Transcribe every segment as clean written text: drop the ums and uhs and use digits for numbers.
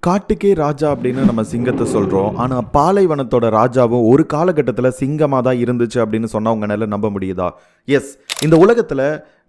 காட்டுக்கே ராஜா அப்படின்னு நம்ம சிங்கத்தை சொல்கிறோம். ஆனால் பாலைவனத்தோட ராஜாவும் ஒரு காலகட்டத்தில் சிங்கமாக தான் இருந்துச்சு அப்படின்னு சொன்னால் உங்களால் நம்ப முடியுதா? எஸ், இந்த உலகத்தில்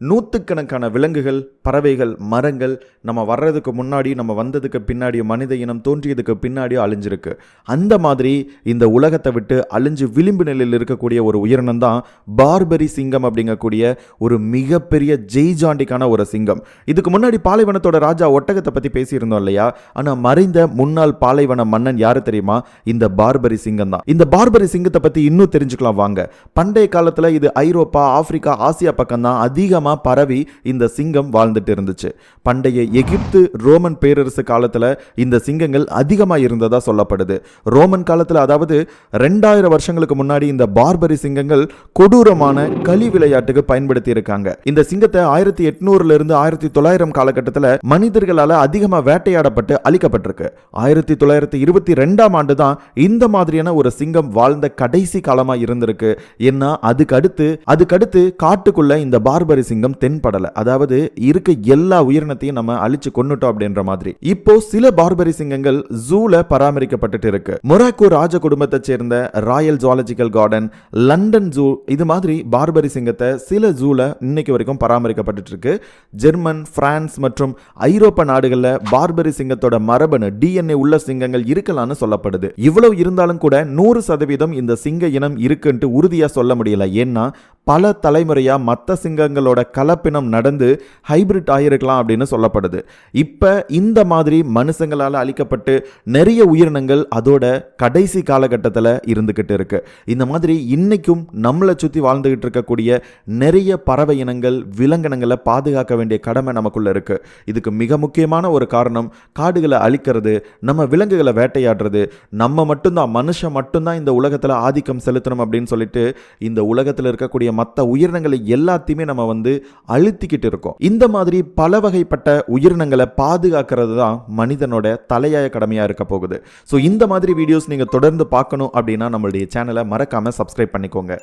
நூற்றுக்கணக்கான விலங்குகள், பறவைகள், மரங்கள் நம்ம வர்றதுக்கு முன்னாடி, நம்ம வந்ததுக்கு பின்னாடி, மனித இனம் தோன்றியதுக்கு பின்னாடியும் அழிஞ்சிருக்கு. அந்த மாதிரி இந்த உலகத்தை விட்டு அழிஞ்சு விளிம்பு நிலையில் இருக்கக்கூடிய ஒரு உயிரினம் தான் பார்பரி சிங்கம் அப்படிங்கக்கூடிய ஒரு மிகப்பெரிய ஜெய்ஜாண்டிக்கான ஒரு சிங்கம். இதுக்கு முன்னாடி பாலைவனத்தோட ராஜா ஒட்டகத்தை பற்றி பேசியிருந்தோம் இல்லையா? ஆனால் மறைந்த முன்னாள் பாலைவன மன்னன் யாரு தெரியுமா? இந்த பார்பரி சிங்கம் தான். இந்த பார்பரி சிங்கத்தை பற்றி இன்னும் தெரிஞ்சுக்கலாம் வாங்க. பண்டைய காலத்தில் இது ஐரோப்பா, ஆப்பிரிக்கா, ஆசியா பக்கம் தான் அதிகமாக பரவி இந்த சிங்கம் வாழ்ந்துட்டு இருந்துச்சு. பண்டைய எகிப்து, ரோமன் பேரரசு காலத்துல இந்த சிங்கங்கள் அதிகமா இருந்ததா சொல்லப்படுது. ரோமன் காலத்துல, அதாவது 2000 வருஷங்களுக்கு முன்னாடி இந்த பார்பரி சிங்கங்கள் கொடூரமான களி விளையாட்டுக்கு பயன்படுத்தி இருக்காங்க. இந்த சிங்கத்தை 1800 இருந்து 1900 காலகட்டத்தில் மனிதர்களால் அதிகமா வேட்டையாடப்பட்டு அழிக்கப்பட்டிருக்கு. 1922 ஆண்டு தான் இந்த மாதிரியான ஒரு சிங்கம் வாழ்ந்த கடைசி காலமா இருந்திருக்கு. ஏன்னா அதுக்கடுத்து காட்டுக்குள்ள இந்த பார்பரி சிங்கம் தென்படல. அதாவது இருக்க எல்லா உயிரினத்தையும் நம்ம அழிச்சு கொன்னுட்டோம் அப்படின்ற மாதிரி. இப்போ சில பார்பரி சிங்கங்கள் ஜூல பராமரிக்கப்பட்டு இருக்கு. மொராக்கோ ராஜ குடும்பத்தை சேர்ந்த royal zoological garden, London zoo, இது மாதிரி பார்பரி சிங்கத்தை சில ஜூல இன்னைக்கு வரைக்கும் பராமரிக்கப்பட்டு இருக்கு. ஜெர்மன், பிரான்ஸ் மற்றும் ஐரோப்பா நாடுகள்ல பார்பரி சிங்கத்தோட மரபணு DNA உள்ள சிங்கங்கள் இருக்கலாம்னு சொல்லப்படுது. இவ்வளவு இருந்தாலும் கூட 100% இந்த சிங்க இனம் இருக்குன்ட்டு உறுதியா சொல்ல முடியல. ஏன்னா பல தலைமுறையா மற்ற சிங்கங்களோட கலப்பினம் நடந்து ஹைபிரிட் ஆகிருக்கலாம் அப்படின்னு சொல்லப்படுது. இப்ப இந்த மாதிரி மனுஷங்களால் அழிக்கப்பட்டு நிறைய உயிரினங்கள் அதோட கடைசி காலகட்டத்தில் இருந்துகிட்டு இருக்கு. இந்த மாதிரி இன்னைக்கும் நம்மளை சுற்றி வாழ்ந்துகிட்டு இருக்கக்கூடிய நிறைய பறவை இனங்கள், விலங்கினங்களை பாதுகாக்க வேண்டிய கடமை நமக்குள்ள இருக்கு. இதுக்கு மிக முக்கியமான ஒரு காரணம் காடுகளை அழிக்கிறது, நம்ம விலங்குகளை வேட்டையாடுறது. நம்ம மட்டும்தான், மனுஷன் மட்டும்தான் இந்த உலகத்தில் ஆதிக்கம் செலுத்தணும் அப்படின்னு சொல்லிட்டு இந்த உலகத்தில் இருக்கக்கூடிய மற்ற உயிரினங்களை எல்லாத்தையுமே நம்ம அழுத்திக்கிட்டு இருக்கோம். இந்த மாதிரி பல வகைப்பட்ட உயிரினங்களை பாதுகாக்கிறது தான் மனிதனோட தலையாய கடமையா இருக்க போகுது. ஸோ இந்த மாதிரி வீடியோஸ் நீங்க தொடர்ந்து பார்க்கணும் அப்படின்னா நம்மளுடைய சேனலை மறக்காம சப்ஸ்கிரைப் பண்ணிக்கோங்க.